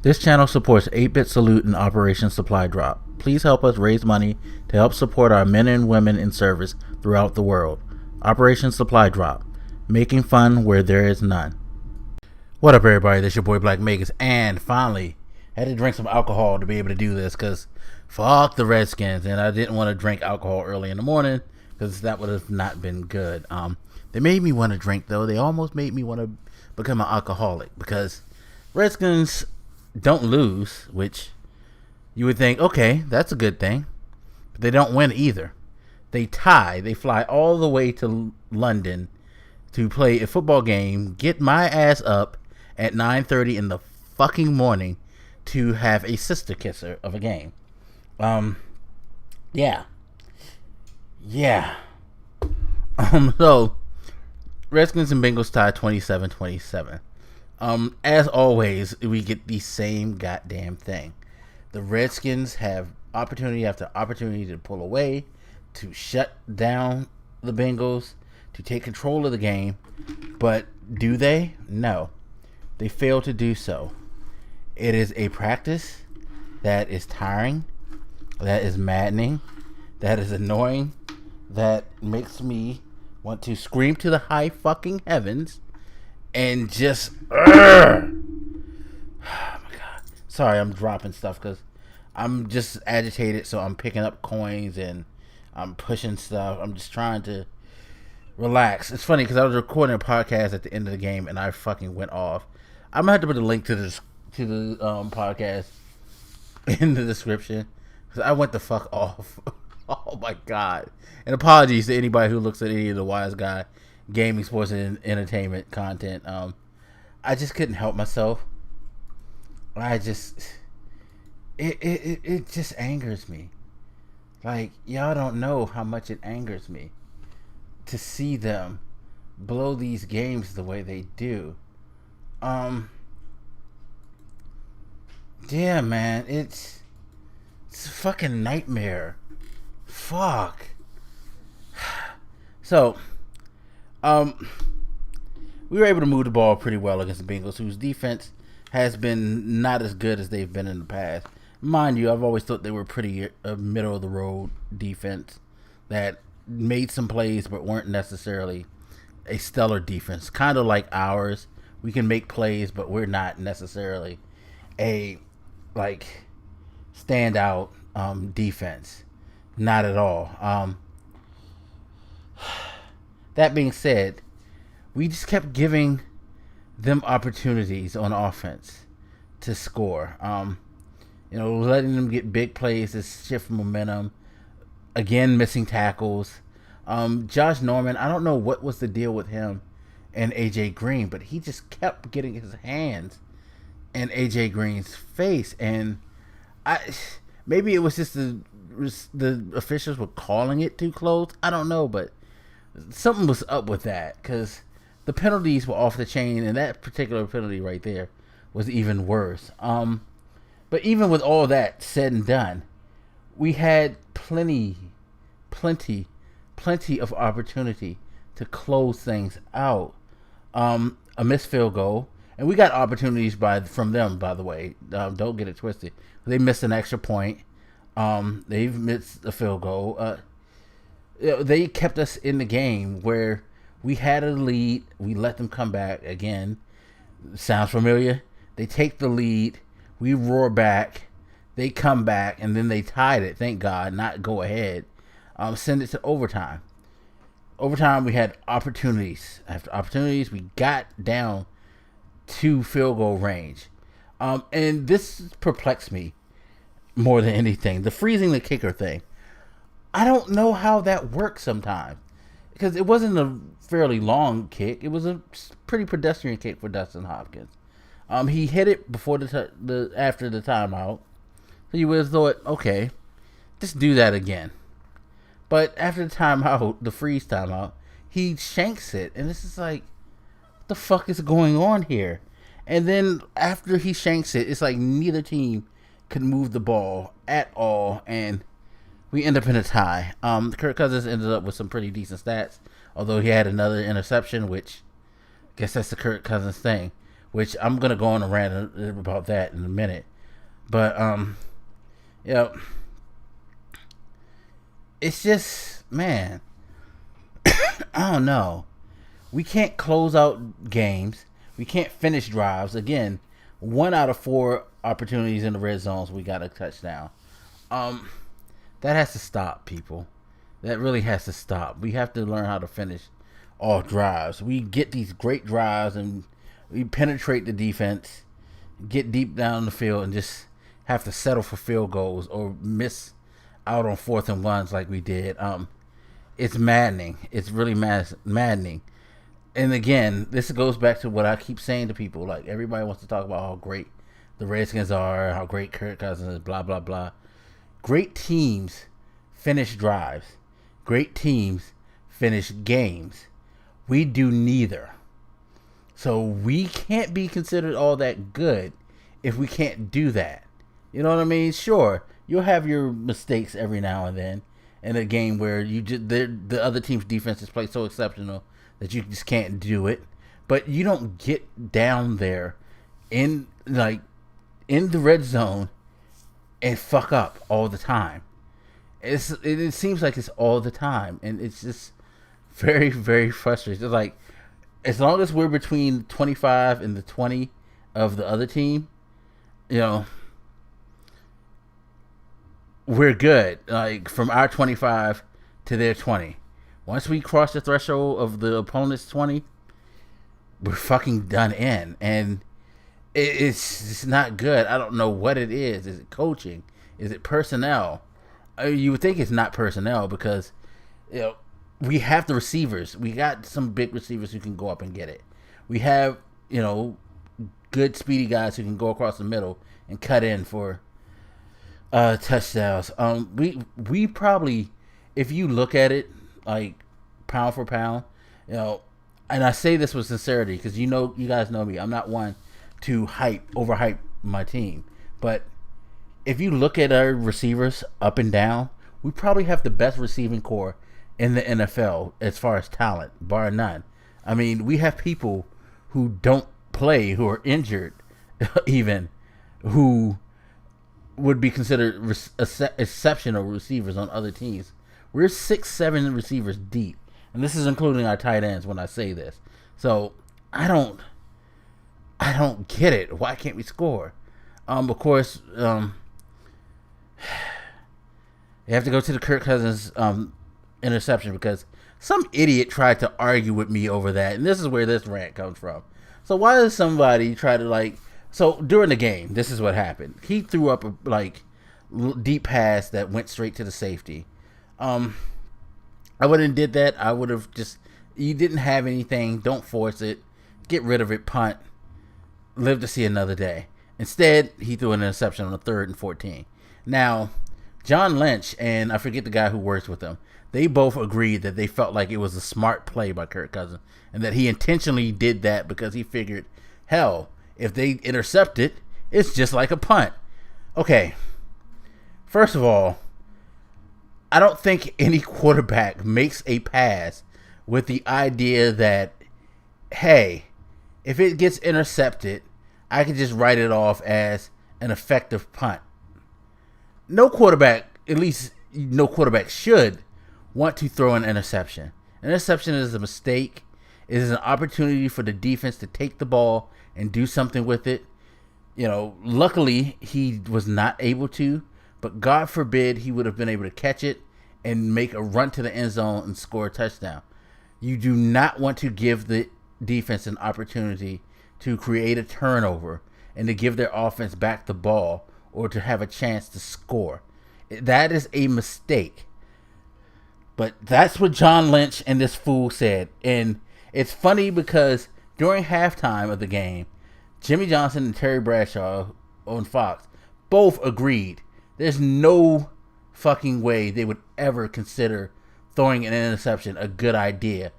This channel supports 8-Bit Salute and Operation Supply Drop. Please help us raise money to help support our men and women in service throughout the world. Operation Supply Drop, making fun where there is none. What up, everybody? This is your boy Black Magus, and finally had to drink some alcohol to be able to do this because fuck the Redskins, and I didn't want to drink alcohol early in the morning because that would have not been good. They made me want to drink though. They almost made me want to become an alcoholic because Redskins don't lose, which you would think, okay, that's a good thing. But they don't win either. They tie. They fly all the way to London to play a football game, get my ass up at 9:30 in the fucking morning to have a sister kisser of a game. Yeah. So Redskins and Bengals tied 27-27. As always, we get the same goddamn thing. The Redskins have opportunity after opportunity to pull away, to shut down the Bengals, to take control of the game. But do they? No. They fail to do so. It is a practice that is tiring, that is maddening, that is annoying, that makes me want to scream to the high fucking heavens and just oh my god. Sorry, I'm dropping stuff because I'm just agitated, so I'm picking up coins and I'm pushing stuff. I'm just trying to relax. It's funny because I was recording a podcast at the end of the game and I fucking went off. I'm gonna have to put a link to the podcast in the description because I went the fuck off. Oh my god. And apologies to anybody who looks at any of the Wise Guy gaming, sports, and entertainment content. I just couldn't help myself. It just angers me. Like, y'all don't know how much it angers me to see them blow these games the way they do. Yeah, man, it's a fucking nightmare. Fuck. So, we were able to move the ball pretty well against the Bengals, whose defense has been not as good as they've been in the past. Mind you, I've always thought they were pretty middle of the road defense that made some plays but weren't necessarily a stellar defense. Kind of like ours. We can make plays, but we're not necessarily a standout defense. Not at all. That being said, we just kept giving them opportunities on offense to score. Letting them get big plays to shift momentum. Again, missing tackles. Josh Norman, I don't know what was the deal with him and AJ Green, but he just kept getting his hands in AJ Green's face, and maybe it was just the officials were calling it too close. I don't know, but something was up with that because the penalties were off the chain, and that particular penalty right there was even worse. But even with all that said and done, we had plenty of opportunity to close things out. A missed field goal, and we got opportunities from them, by the way. Don't get it twisted. They missed an extra point. They've missed a field goal. They kept us in the game where we had a lead. We let them come back again. Sounds familiar? They take the lead. We roar back. They come back, and then they tied it. Thank God, not go ahead. Send it to overtime. Overtime, we had opportunities. After opportunities, we got down to field goal range. And this perplexed me more than anything. The freezing the kicker thing. I don't know how that works sometimes. Because it wasn't a fairly long kick. It was a pretty pedestrian kick for Dustin Hopkins. He hit it before after the timeout. So you would have thought, okay, just do that again. But after the timeout, the freeze timeout, he shanks it. And this is like, what the fuck is going on here? And then after he shanks it, it's like neither team could move the ball at all. And we end up in a tie. Kirk Cousins ended up with some pretty decent stats. Although he had another interception, which I guess that's the Kirk Cousins thing. which I'm gonna go on a rant about that in a minute. But yeah, it's just, man, I don't know. We can't close out games. We can't finish drives. Again, 1 out of 4 opportunities in the red zones, we got a touchdown. That has to stop, people. That really has to stop. We have to learn how to finish all drives. We get these great drives and we penetrate the defense, get deep down the field, and just have to settle for field goals or miss out on 4th and 1s like we did. It's maddening. It's really maddening. And again, this goes back to what I keep saying to people. Like, everybody wants to talk about how great the Redskins are, how great Kirk Cousins is, blah, blah, blah. Great teams finish drives. Great teams finish games. We do neither. So we can't be considered all that good if we can't do that. You know what I mean? Sure, you'll have your mistakes every now and then in a game where you just the other team's defense is played so exceptional that you just can't do it. But you don't get down there in the red zone and fuck up all the time. It seems like it's all the time, and it's just very, very frustrating. It's like, as long as we're between 25 and the 20 of the other team, you know, we're good. Like, from our 25 to their 20. Once we cross the threshold of the opponent's 20, we're fucking done in. And it's not good. I don't know what it is. Is it coaching? Is it personnel? You would think it's not personnel because, you know, we have the receivers. We got some big receivers who can go up and get it. We have, you know, good speedy guys who can go across the middle and cut in for touchdowns. We probably, if you look at it like pound for pound, you know, and I say this with sincerity because you guys know me. I'm not one to overhype my team, but if you look at our receivers up and down, we probably have the best receiving core in the NFL as far as talent, bar none. I mean, we have people who don't play, who are injured, even, who would be considered exceptional receivers on other teams. We're 6-7 receivers deep, and this is including our tight ends when I say this. So I don't get it. Why can't we score? Of course, you have to go to the Kirk Cousins interception because some idiot tried to argue with me over that, and this is where this rant comes from. So why does somebody try to so during the game, this is what happened. He threw up a deep pass that went straight to the safety. I wouldn't have did that. I would have just, you didn't have anything, don't force it, get rid of it, punt, live to see another day. Instead, he threw an interception on a 3rd and 14. Now, John Lynch and I forget the guy who works with him, they both agreed that they felt like it was a smart play by Kirk Cousins and that he intentionally did that because he figured, hell, if they intercept it, it's just like a punt. Okay, first of all, I don't think any quarterback makes a pass with the idea that, hey, if it gets intercepted, I can just write it off as an effective punt. No quarterback, at least no quarterback should want to throw an interception. An interception is a mistake. It is an opportunity for the defense to take the ball and do something with it. You know, luckily he was not able to, but God forbid he would have been able to catch it and make a run to the end zone and score a touchdown. You do not want to give the defense an opportunity to create a turnover and to give their offense back the ball or to have a chance to score. That is a mistake. But that's what John Lynch and this fool said. And it's funny because during halftime of the game, Jimmy Johnson and Terry Bradshaw on Fox both agreed there's no fucking way they would ever consider throwing an interception a good idea,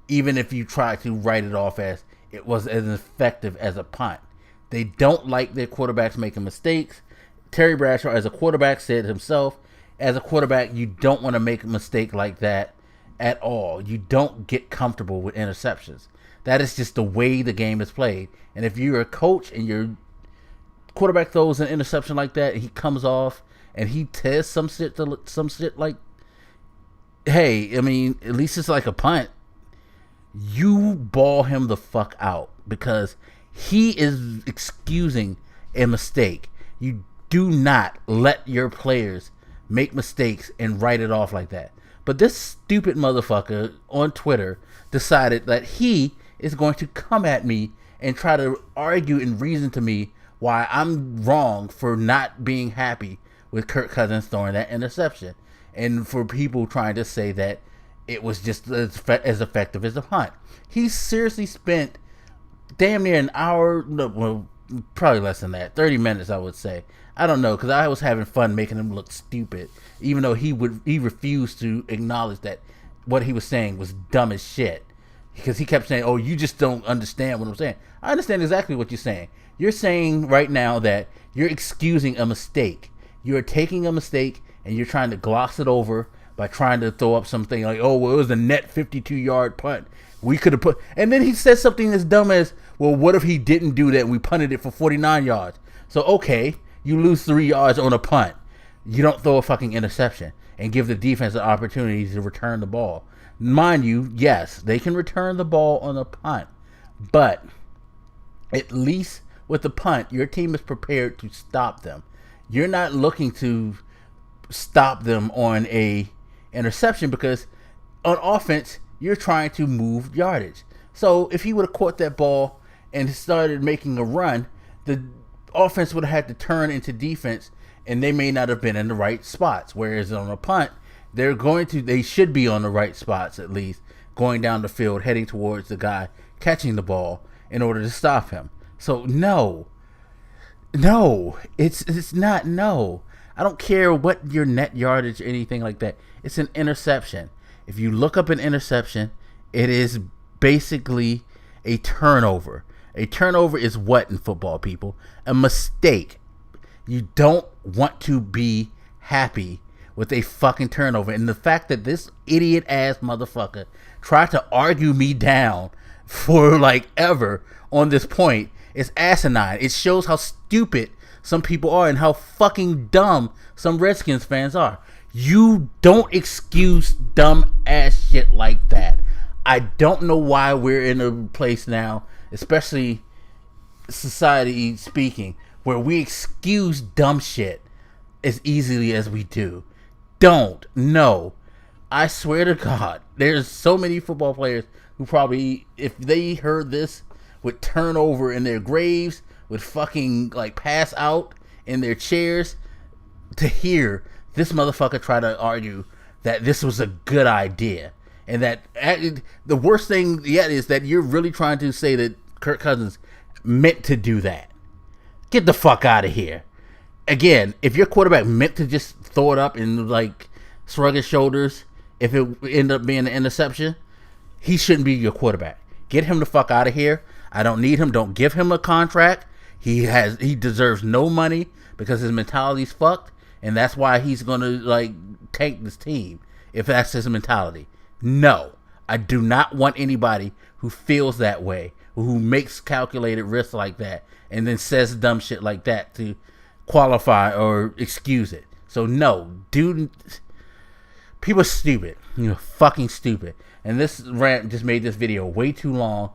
even if you try to write it off as it was as effective as a punt. They don't like their quarterbacks making mistakes. Terry Bradshaw, as a quarterback, said himself, as a quarterback, you don't want to make a mistake like that at all. You don't get comfortable with interceptions. That is just the way the game is played. And if you're a coach and your quarterback throws an interception like that, and he comes off and he tests some shit like, hey, I mean, at least it's like a punt. You ball him the fuck out because he is excusing a mistake. You do not let your players make mistakes and write it off like that. But this stupid motherfucker on Twitter decided that he is going to come at me and try to argue and reason to me why I'm wrong for not being happy with Kirk Cousins throwing that interception, and for people trying to say that it was just as effective as a punt. He seriously spent damn near an hour, well, probably less than that, 30 minutes, I would say. I don't know, because I was having fun making him look stupid, even though he refused to acknowledge that what he was saying was dumb as shit. Because he kept saying, oh, you just don't understand what I'm saying. I understand exactly what you're saying. You're saying right now that you're excusing a mistake. You're taking a mistake and you're trying to gloss it over by trying to throw up something like, oh, well, it was a net 52-yard punt. We could have put... And then he says something as dumb as, well, what if he didn't do that and we punted it for 49 yards? So, okay, you lose 3 yards on a punt. You don't throw a fucking interception and give the defense an opportunity to return the ball. Mind you, yes, they can return the ball on a punt, but at least with the punt, your team is prepared to stop them. You're not looking to stop them on a interception because on offense, you're trying to move yardage. So if he would have caught that ball and started making a run, the offense would have had to turn into defense, and they may not have been in the right spots. Whereas on a punt, they should be on the right spots at least, going down the field, heading towards the guy catching the ball in order to stop him. So no, it's not no. I don't care what your net yardage or anything like that. It's an interception. If you look up an interception, it is basically a turnover. A turnover is what in football, people? A mistake. You don't want to be happy with a fucking turnover. And the fact that this idiot ass motherfucker tried to argue me down for like ever on this point is asinine. It shows how stupid some people are and how fucking dumb some Redskins fans are. You don't excuse dumb ass shit like that. I don't know why we're in a place now, especially society speaking, where we excuse dumb shit as easily as we do. Don't. No. I swear to God, there's so many football players who probably, if they heard this, would turn over in their graves, would fucking like pass out in their chairs to hear this motherfucker try to argue that this was a good idea. And that the worst thing yet is that you're really trying to say that Kirk Cousins meant to do that. Get the fuck out of here. Again, if your quarterback meant to just throw it up and like shrug his shoulders, if it ended up being an interception, he shouldn't be your quarterback. Get him the fuck out of here. I don't need him. Don't give him a contract. He deserves no money because his mentality's fucked, and that's why he's gonna like tank this team if that's his mentality. No, I do not want anybody who feels that way, who makes calculated risks like that, and then says dumb shit like that to qualify or excuse it. So no, dude, people are stupid. You know, fucking stupid. And this rant just made this video way too long,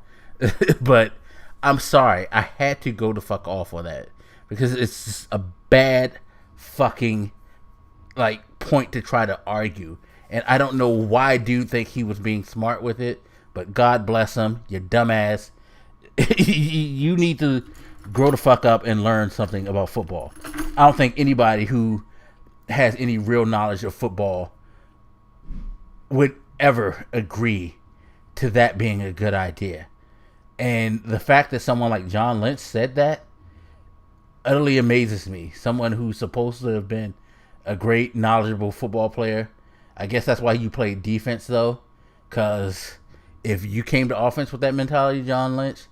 but I'm sorry, I had to go the fuck off on that because it's just a bad fucking like point to try to argue. And I don't know why dude think he was being smart with it, but God bless him, you dumbass. You need to grow the fuck up and learn something about football. I don't think anybody who has any real knowledge of football would ever agree to that being a good idea. And the fact that someone like John Lynch said that utterly amazes me. Someone who's supposed to have been a great, knowledgeable football player. I guess that's why you played defense, though. Because if you came to offense with that mentality, John Lynch,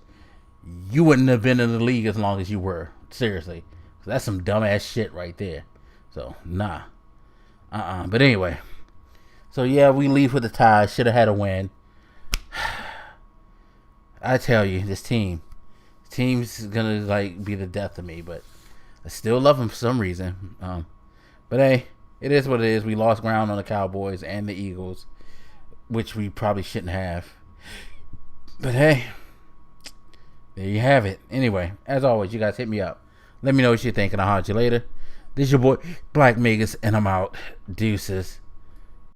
you wouldn't have been in the league as long as you were. Seriously. That's some dumbass shit right there. So, nah. But anyway. So, yeah, we leave with a tie. Should have had a win. I tell you, this team's gonna like be the death of me, but I still love them for some reason. But hey, it is what it is. We lost ground on the Cowboys and the Eagles, which we probably shouldn't have. But hey, there you have it. Anyway, as always, you guys hit me up. Let me know what you think, and I'll holler at you later. This is your boy Black Megas, and I'm out. Deuces.